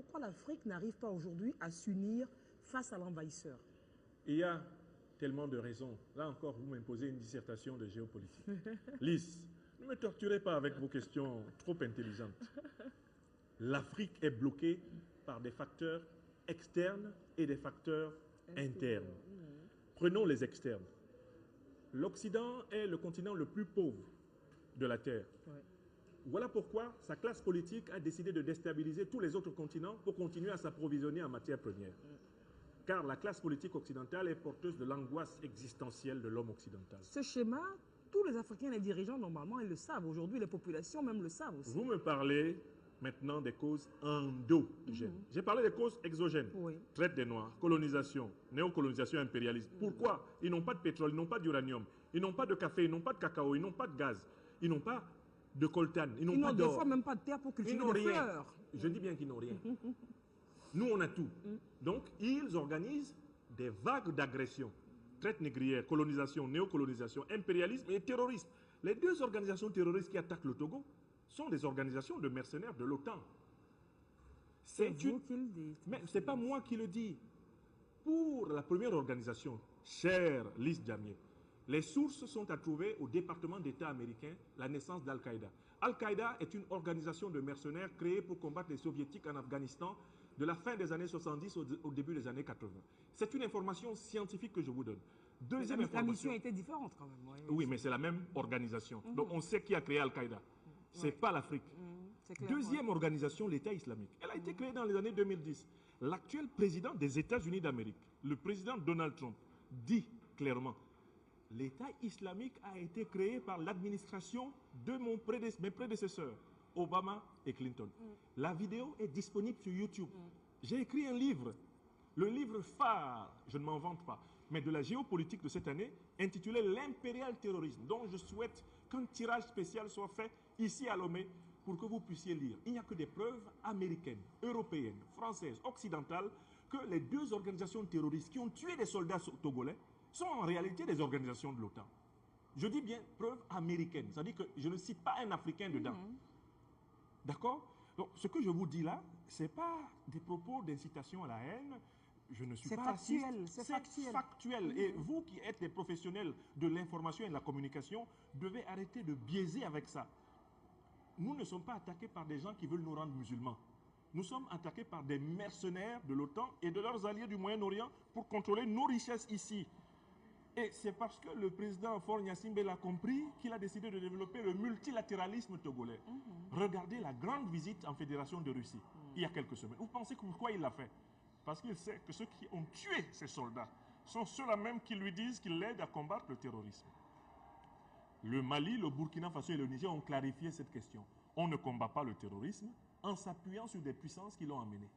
pourquoi l'Afrique n'arrive pas aujourd'hui à s'unir face à l'envahisseur? Il y a tellement de raisons. Là encore, vous m'imposez une dissertation de géopolitique. Lys, ne me torturez pas avec vos questions trop intelligentes. L'Afrique est bloquée par des facteurs externes et des facteurs internes. Prenons les externes. L'Occident est le continent le plus pauvre de la Terre. Ouais. Voilà pourquoi sa classe politique a décidé de déstabiliser tous les autres continents pour continuer à s'approvisionner en matières premières. Car la classe politique occidentale est porteuse de l'angoisse existentielle de l'homme occidental. Ce schéma, tous les Africains, les dirigeants, normalement, ils le savent. Aujourd'hui, les populations même le savent aussi. Vous me parlez maintenant des causes endogènes. J'ai parlé des causes exogènes. Oui. Traite des Noirs, colonisation, néocolonisation, impérialisme. Pourquoi? Ils n'ont pas de pétrole, ils n'ont pas d'uranium, ils n'ont pas de café, ils n'ont pas de cacao, ils n'ont pas de gaz, ils n'ont pas de coltan, ils n'ont pas d'or. Des fois même pas de terre pour cultiver des fleurs. Je dis bien qu'ils n'ont rien. Nous, on a tout. Donc, ils organisent des vagues d'agression. Traite négrière, colonisation, néocolonisation, impérialisme et terrorisme. Les deux organisations terroristes qui attaquent le Togo sont des organisations de mercenaires de l'OTAN. C'est vous qui le dites. Mais ce n'est pas moi qui le dis. Pour la première organisation, chère Lys Diamié, les sources sont à trouver au département d'État américain, la naissance d'Al-Qaïda. Al-Qaïda est une organisation de mercenaires créée pour combattre les soviétiques en Afghanistan de la fin des années 70 au début des années 80. C'est une information scientifique que je vous donne. Deuxième information. La mission était différente quand même. Oui, mais c'est la même organisation. Donc on sait qui a créé Al-Qaïda. Ce n'est pas l'Afrique. Deuxième organisation, l'État islamique. Elle a été créée dans les années 2010. L'actuel président des États-Unis d'Amérique, le président Donald Trump, dit clairement: l'État islamique a été créé par l'administration de mes prédécesseurs, Obama et Clinton. La vidéo est disponible sur YouTube. J'ai écrit un livre, le livre phare, je ne m'en vante pas, mais de la géopolitique de cette année, intitulé L'impérial terrorisme, dont je souhaite qu'un tirage spécial soit fait ici à Lomé pour que vous puissiez lire. Il n'y a que des preuves américaines, européennes, françaises, occidentales, que les deux organisations terroristes qui ont tué des soldats togolais sont en réalité des organisations de l'OTAN. Je dis bien preuve américaine, c'est-à-dire que je ne cite pas un Africain dedans. D'accord? Donc, ce que je vous dis là, ce n'est pas des propos d'incitation à la haine. Je ne suis pas factuel, c'est factuel. Et vous qui êtes des professionnels de l'information et de la communication, devez arrêter de biaiser avec ça. Nous ne sommes pas attaqués par des gens qui veulent nous rendre musulmans. Nous sommes attaqués par des mercenaires de l'OTAN et de leurs alliés du Moyen-Orient pour contrôler nos richesses ici. Et c'est parce que le président Faure Gnassingbé l'a compris qu'il a décidé de développer le multilatéralisme togolais. Regardez la grande visite en Fédération de Russie, il y a quelques semaines. Vous pensez pourquoi il l'a fait? Parce qu'il sait que ceux qui ont tué ces soldats sont ceux-là même qui lui disent qu'ils l'aident à combattre le terrorisme. Le Mali, le Burkina Faso et le Niger ont clarifié cette question. On ne combat pas le terrorisme en s'appuyant sur des puissances qui l'ont amené.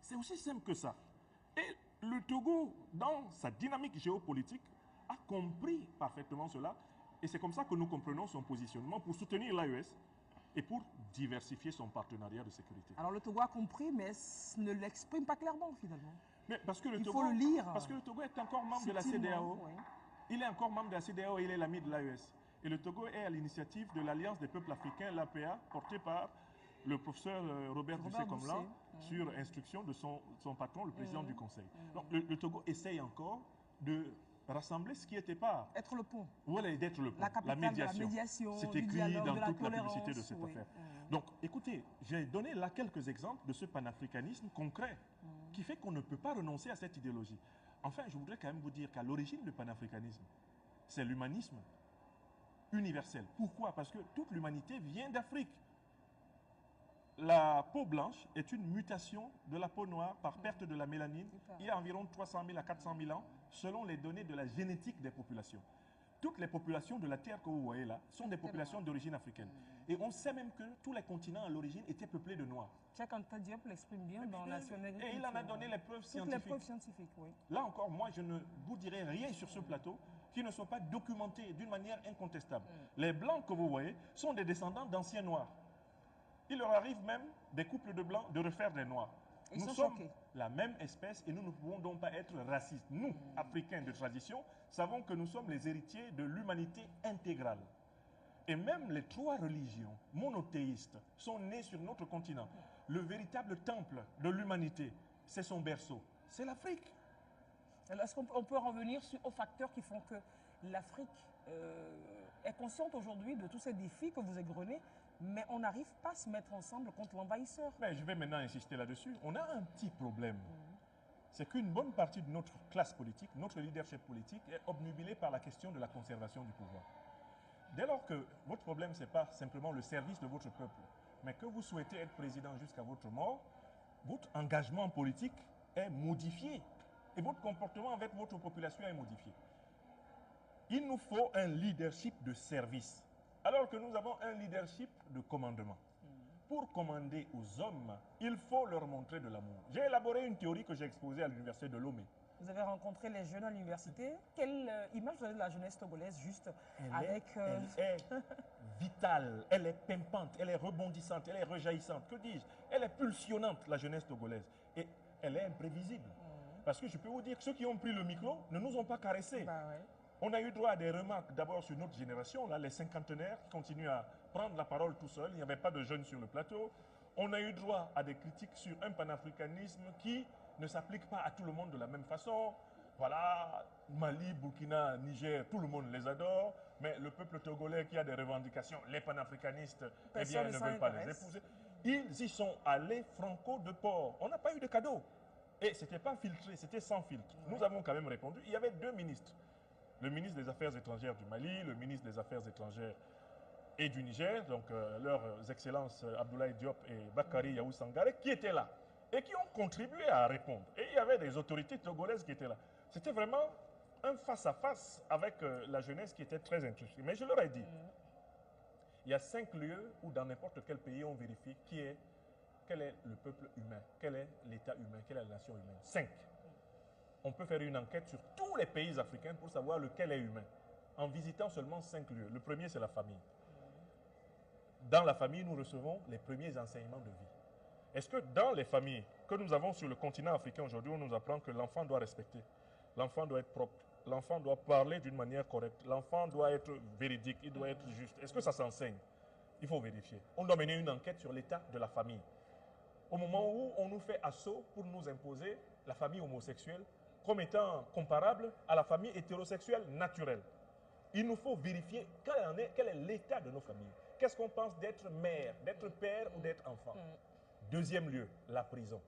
C'est aussi simple que ça. Et le Togo, dans sa dynamique géopolitique, a compris parfaitement cela. Et c'est comme ça que nous comprenons son positionnement pour soutenir l'AES et pour diversifier son partenariat de sécurité. Alors le Togo a compris, mais ne l'exprime pas clairement finalement. Mais parce que le Il Togo, faut le lire. Parce que le Togo est encore membre de la CEDEAO. Oui. Il est encore membre de la CEDEAO et il est l'ami de l'AES. Et le Togo est à l'initiative de l'Alliance des peuples africains, l'APA, portée par le professeur Robert Doucet-Comlan, sur instruction de son patron, le président du Conseil. Donc le Togo essaye encore de rassembler ce qui n'était pas... Être le pont. Voilà, d'être le pont. La médiation. C'est écrit dans toute la publicité de cette affaire. Donc, écoutez, j'ai donné là quelques exemples de ce panafricanisme concret qui fait qu'on ne peut pas renoncer à cette idéologie. Enfin, je voudrais quand même vous dire qu'à l'origine du panafricanisme, c'est l'humanisme universel. Pourquoi? Parce que toute l'humanité vient d'Afrique. La peau blanche est une mutation de la peau noire par perte de la mélanine il y a environ 300 000 à 400 000 ans, selon les données de la génétique des populations. Toutes les populations de la Terre que vous voyez là sont des populations d'origine africaine. Et on sait même que tous les continents à l'origine étaient peuplés de Noirs. Cheikh Anta Diop l'exprime bien dans Nationalité. Et il en a donné les preuves scientifiques. Toutes les preuves scientifiques, oui. Là encore, moi, je ne vous dirai rien sur ce plateau qui ne soit pas documenté d'une manière incontestable. Les Blancs que vous voyez sont des descendants d'anciens Noirs. Il leur arrive même, des couples de Blancs, de refaire des Noirs. Nous sommes la même espèce et nous ne pouvons donc pas être racistes. Nous, Africains de tradition, savons que nous sommes les héritiers de l'humanité intégrale. Et même les trois religions monothéistes sont nées sur notre continent. le véritable temple de l'humanité, c'est son berceau, c'est l'Afrique. Est-ce qu'on peut revenir aux facteurs qui font que l'Afrique est consciente aujourd'hui de tous ces défis que vous égrenez, mais on n'arrive pas à se mettre ensemble contre l'envahisseur? Je vais maintenant insister là-dessus. On a un petit problème. C'est qu'une bonne partie de notre classe politique, notre leadership politique, est obnubilé par la question de la conservation du pouvoir. Dès lors que votre problème, ce n'est pas simplement le service de votre peuple, mais que vous souhaitez être président jusqu'à votre mort, votre engagement politique est modifié. Et votre comportement avec votre population est modifié. Il nous faut un leadership de service, alors que nous avons un leadership de commandement. Pour commander aux hommes, il faut leur montrer de l'amour. J'ai élaboré une théorie que j'ai exposée à l'université de Lomé. Vous avez rencontré les jeunes à l'université. Quelle image vous avez de la jeunesse togolaise juste Elle est vitale, elle est pimpante, elle est rebondissante, elle est rejaillissante. Que dis-je? Elle est pulsionnante, la jeunesse togolaise. Et elle est imprévisible. Parce que je peux vous dire que ceux qui ont pris le micro ne nous ont pas caressés. Ouais. On a eu droit à des remarques d'abord sur notre génération, là, les cinquantenaires qui continuent à prendre la parole tout seuls. Il n'y avait pas de jeunes sur le plateau. On a eu droit à des critiques sur un panafricanisme qui ne s'applique pas à tout le monde de la même façon. Voilà, Mali, Burkina, Niger, tout le monde les adore. Mais le peuple togolais qui a des revendications, les panafricanistes, eh bien, ne veulent pas les épouser. Ils y sont allés franco de port. On n'a pas eu de cadeau. Et ce n'était pas filtré, c'était sans filtre. Nous avons quand même répondu. Il y avait deux ministres. Le ministre des Affaires étrangères du Mali, le ministre des Affaires étrangères et du Niger, donc leurs excellences Abdoulaye Diop et Bakary Yahou Sangaré, qui étaient là et qui ont contribué à répondre. Et il y avait des autorités togolaises qui étaient là. C'était vraiment un face-à-face avec la jeunesse qui était très intéressée. Mais je leur ai dit, il y a 5 lieux où dans n'importe quel pays on vérifie quel est le peuple humain, quel est l'État humain, quelle est la nation humaine. 5. On peut faire une enquête sur tous les pays africains pour savoir lequel est humain, en visitant seulement 5 lieux. Le premier, c'est la famille. Dans la famille, nous recevons les premiers enseignements de vie. Est-ce que dans les familles que nous avons sur le continent africain aujourd'hui, on nous apprend que l'enfant doit respecter, l'enfant doit être propre, l'enfant doit parler d'une manière correcte, l'enfant doit être véridique, il doit être juste. Est-ce que ça s'enseigne? Il faut vérifier. On doit mener une enquête sur l'état de la famille. Au moment où on nous fait assaut pour nous imposer la famille homosexuelle comme étant comparable à la famille hétérosexuelle naturelle. Il nous faut vérifier quel est l'état de nos familles. Qu'est-ce qu'on pense d'être mère, d'être père ou d'être enfant? Deuxième lieu, la prison.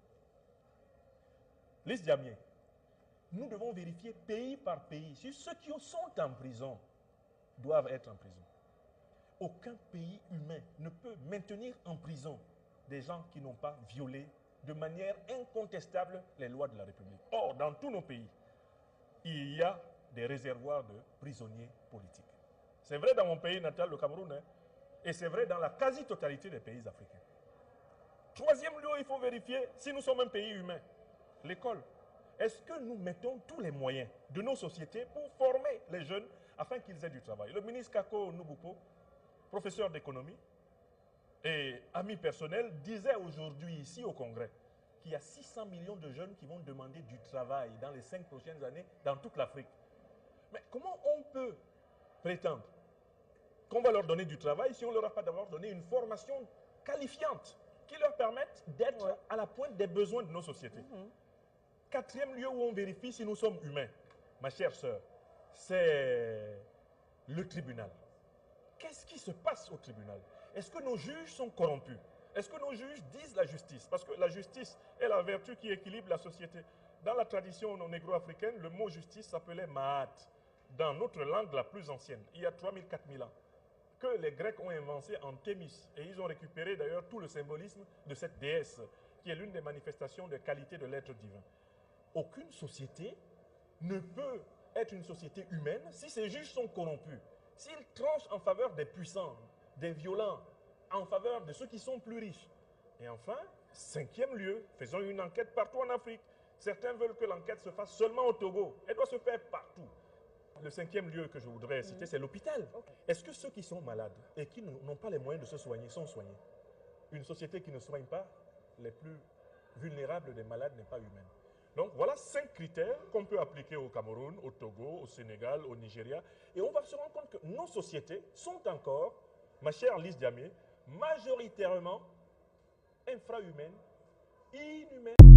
Les Diamiens, nous devons vérifier pays par pays si ceux qui sont en prison doivent être en prison. Aucun pays humain ne peut maintenir en prison des gens qui n'ont pas violé de manière incontestable les lois de la République. Or, dans tous nos pays, il y a des réservoirs de prisonniers politiques. C'est vrai dans mon pays natal, le Cameroun, hein, et c'est vrai dans la quasi-totalité des pays africains. Troisième lieu, il faut vérifier si nous sommes un pays humain. L'école. Est-ce que nous mettons tous les moyens de nos sociétés pour former les jeunes afin qu'ils aient du travail? Le ministre Kako Nubupo, professeur d'économie et ami personnel, disait aujourd'hui ici au Congrès qu'il y a 600 millions de jeunes qui vont demander du travail dans les 5 prochaines années dans toute l'Afrique. Mais comment on peut prétendre qu'on va leur donner du travail si on ne leur a pas d'abord donné une formation qualifiante qui leur permette d'être à la pointe des besoins de nos sociétés? Quatrième lieu où on vérifie si nous sommes humains, ma chère sœur, c'est le tribunal. Qu'est-ce qui se passe au tribunal? Est-ce que nos juges sont corrompus? Est-ce que nos juges disent la justice? Parce que la justice est la vertu qui équilibre la société. Dans la tradition négro-africaine, le mot justice s'appelait Maat, dans notre langue la plus ancienne, il y a 3000-4000 ans, que les Grecs ont inventé en Thémis. Et ils ont récupéré d'ailleurs tout le symbolisme de cette déesse, qui est l'une des manifestations des qualités de l'être divin. Aucune société ne peut être une société humaine si ses juges sont corrompus, s'ils tranchent en faveur des puissants, des violents, en faveur de ceux qui sont plus riches. Et enfin, cinquième lieu, faisons une enquête partout en Afrique. Certains veulent que l'enquête se fasse seulement au Togo. Elle doit se faire partout. Le cinquième lieu que je voudrais citer, c'est l'hôpital. Est-ce que ceux qui sont malades et qui n'ont pas les moyens de se soigner sont soignés? Une société qui ne soigne pas les plus vulnérables des malades n'est pas humaine. Donc voilà 5 critères qu'on peut appliquer au Cameroun, au Togo, au Sénégal, au Nigeria. Et on va se rendre compte que nos sociétés sont encore, ma chère Lise Diamé, majoritairement infrahumaine, inhumaine.